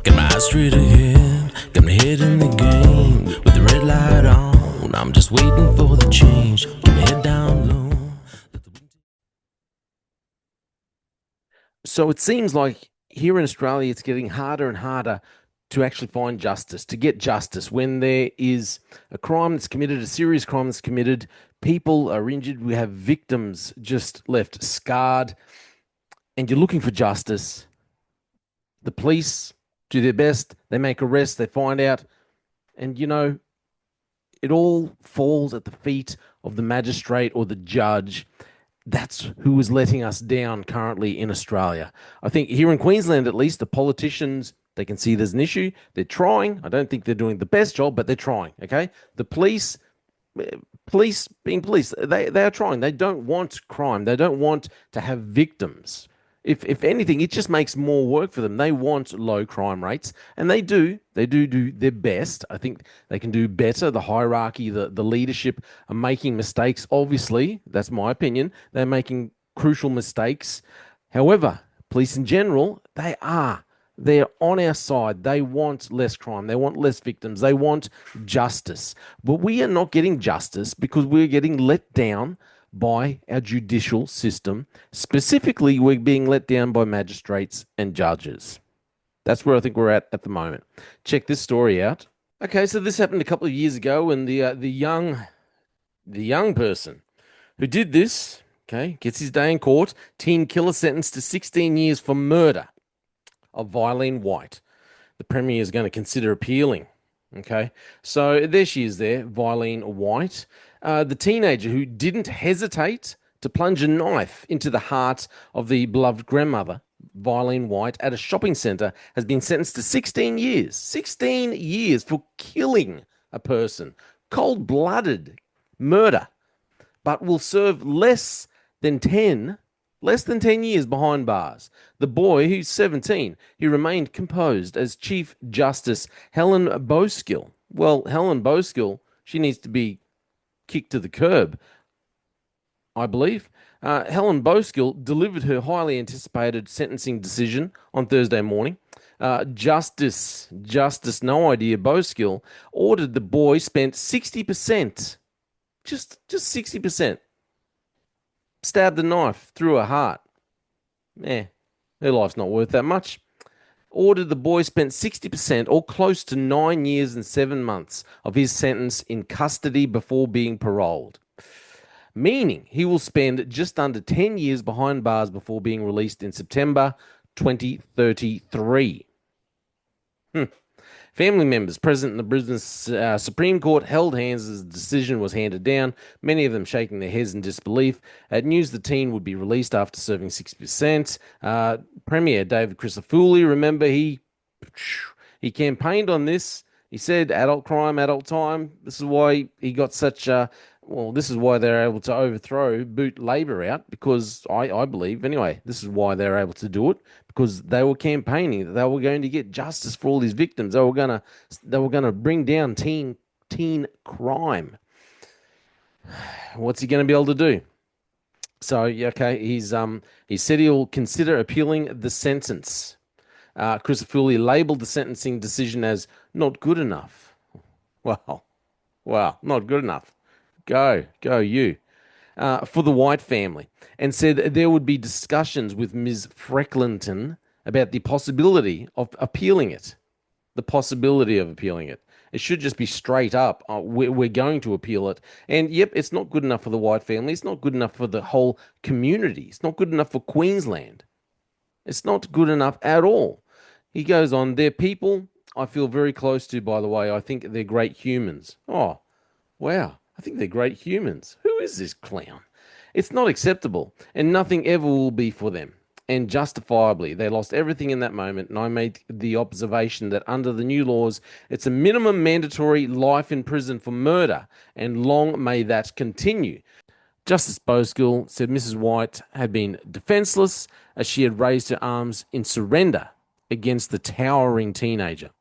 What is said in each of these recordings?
Got my eyes straight ahead, got my head in the game. With the red light on, I'm just waiting for the change. Keep my head down low. So it seems like here in Australia, it's getting harder and harder to actually find justice, to get justice when there is a crime that's committed, a serious crime that's committed. People are injured. We have victims just left scarred, and you're looking for justice. The police do their best. They make arrests. They find out, and it all falls at the feet of the magistrate or the judge. That's who is letting us down currently in Australia. I think here in Queensland, at least, the politicians, they can see there's an issue. They're trying. I don't think they're doing the best job, but they're trying. Okay. The police being police, they are trying. They don't want crime. They don't want to have victims. If anything, it just makes more work for them. They want low crime rates, and they do. They do their best. I think they can do better. The hierarchy, the leadership are making mistakes. Obviously, that's my opinion. They're making crucial mistakes. However, police in general, they're on our side. They want less crime. They want less victims. They want justice. But we are not getting justice because we're getting let down by our judicial system. Specifically, we're being let down by magistrates and judges. That's where I think we're at the moment. Check this story out. Okay, so this happened a couple of years ago, and the young person who did this, okay, gets his day in court. Teen killer sentenced to 16 years for murder of Vyleen White. The Premier is going to consider appealing. Okay, so there she is there, Vyleen White. The teenager who didn't hesitate to plunge a knife into the heart of the beloved grandmother, Vyleen White, at a shopping centre, has been sentenced to 16 years. 16 years for killing a person. Cold-blooded murder. But will serve less than 10 years behind bars. The boy, who's 17, he remained composed as Chief Justice Helen Boskill. Well, Helen Boskill, she needs to be kicked to the curb, I believe. Helen Boskill delivered her highly anticipated sentencing decision on Thursday morning. Justice No Idea Boskill ordered the boy spent 60%, just 60%, stabbed a knife through her heart. Her life's not worth that much. Ordered the boy spent 60% or close to 9 years and 7 months of his sentence in custody before being paroled, meaning he will spend just under 10 years behind bars before being released in September 2033. Family members present in the Brisbane Supreme Court held hands as the decision was handed down, many of them shaking their heads in disbelief. At news the teen would be released after serving 60%. Premier David Crisafulli, remember, he campaigned on this. He said adult crime, adult time. This is why he got such this is why they're able to boot Labor out, because I believe, anyway, this is why they're able to do it, because they were campaigning that they were going to get justice for all these victims. They were gonna bring down teen crime. What's he going to be able to do? So, okay, he said he'll consider appealing the sentence. Crisafulli labelled the sentencing decision as not good enough. Wow, not good enough. Go you. For the White family, and said there would be discussions with Ms. Frecklenton about the possibility of appealing it. It should just be straight up. We're going to appeal it. And yep, it's not good enough for the White family. It's not good enough for the whole community. It's not good enough for Queensland. It's not good enough at all. He goes on, they're people I feel very close to, by the way. I think they're great humans. Oh, wow. I think they're great humans. Who is this clown? It's not acceptable, and nothing ever will be for them. And justifiably, they lost everything in that moment, and I made the observation that under the new laws, it's a minimum mandatory life in prison for murder, and long may that continue. Justice Boskill said Mrs. White had been defenceless as she had raised her arms in surrender against the towering teenager.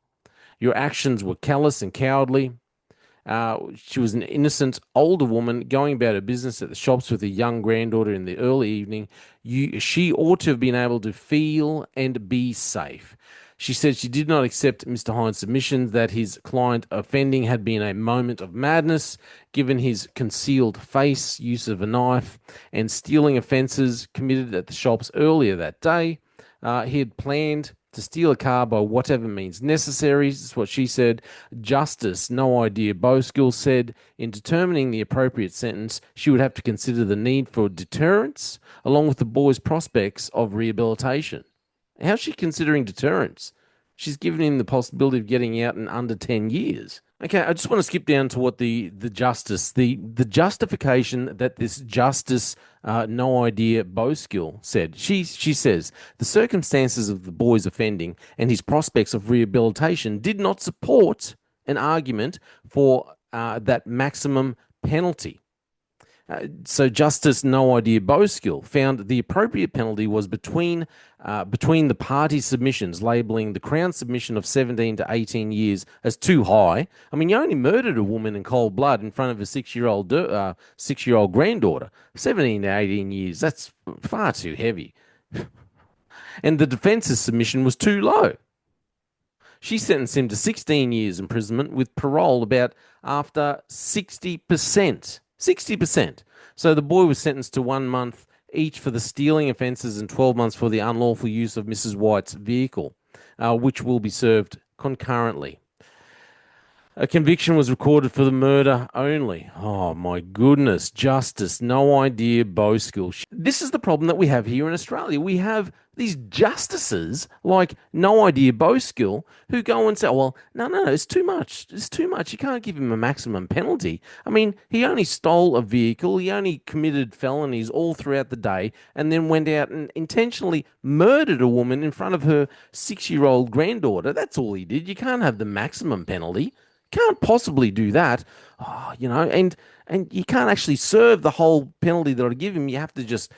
Your actions were callous and cowardly. She was an innocent older woman going about her business at the shops with a young granddaughter in the early evening. She ought to have been able to feel and be safe. She said she did not accept Mr. Hines' submission that his client offending had been a moment of madness, given his concealed face, use of a knife, and stealing offences committed at the shops earlier that day. He had planned to steal a car by whatever means necessary. This is what she said. Justice, no idea, Boskill said, in determining the appropriate sentence, she would have to consider the need for deterrence along with the boy's prospects of rehabilitation. How's she considering deterrence? She's given him the possibility of getting out in under 10 years. Okay, I just want to skip down to what the justification that this justice, no idea, Boskill said. She says the circumstances of the boy's offending and his prospects of rehabilitation did not support an argument for that maximum penalty. So Justice No Idea Boskill found the appropriate penalty was between the parties' submissions, labelling the Crown submission of 17 to 18 years as too high. I mean, you only murdered a woman in cold blood in front of a 6-year-old granddaughter. 17 to 18 years, that's far too heavy. And the defence's submission was too low. She sentenced him to 16 years imprisonment with parole about after 60%. 60%. So the boy was sentenced to 1 month each for the stealing offences and 12 months for the unlawful use of Mrs. White's vehicle, which will be served concurrently. A conviction was recorded for the murder only. Oh, my goodness. Justice, no idea, Boskill. This is the problem that we have here in Australia. We have these justices like no idea, Boskill, who go and say, well, no, it's too much. It's too much. You can't give him a maximum penalty. I mean, he only stole a vehicle. He only committed felonies all throughout the day and then went out and intentionally murdered a woman in front of her 6-year-old granddaughter. That's all he did. You can't have the maximum penalty. Can't possibly do that. And you can't actually serve the whole penalty that I give him. You have to just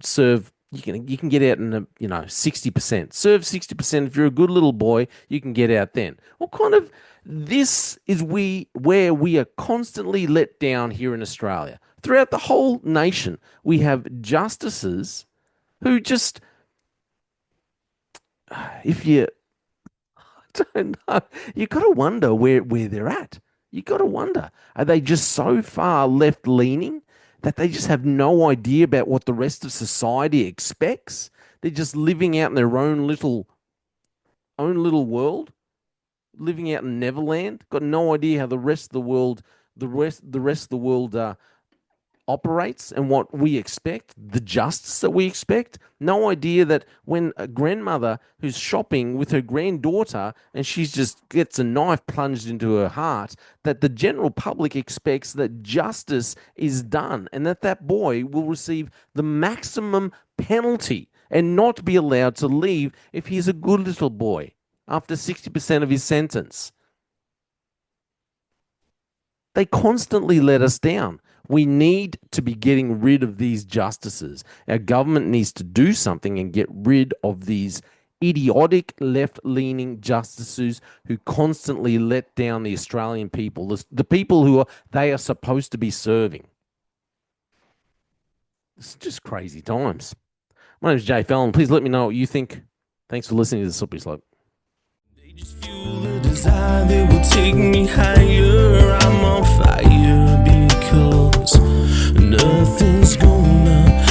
serve. You can get out in 60%. Serve 60%. If you're a good little boy, you can get out then. What kind of this is where we are constantly let down here in Australia. Throughout the whole nation, we have justices who just, if you don't know. You got to wonder where they're at. You got to wonder, are they just so far left leaning that they just have no idea about what the rest of society expects? They're just living out in their own little world, living out in Neverland. Got no idea how the rest of the world operates and what we expect, the justice that we expect. No idea that when a grandmother who's shopping with her granddaughter and she just gets a knife plunged into her heart, that the general public expects that justice is done and that boy will receive the maximum penalty and not be allowed to leave if he's a good little boy after 60% of his sentence. They constantly let us down. We need to be getting rid of these justices. Our government needs to do something and get rid of these idiotic left-leaning justices who constantly let down the Australian people, the people who they are supposed to be serving. It's just crazy times. My name is Jay Fallon. Please let me know what you think. Thanks for listening to The Slippery Slope. They just fuel the desire that will take me higher. I'm on fire because nothing's gonna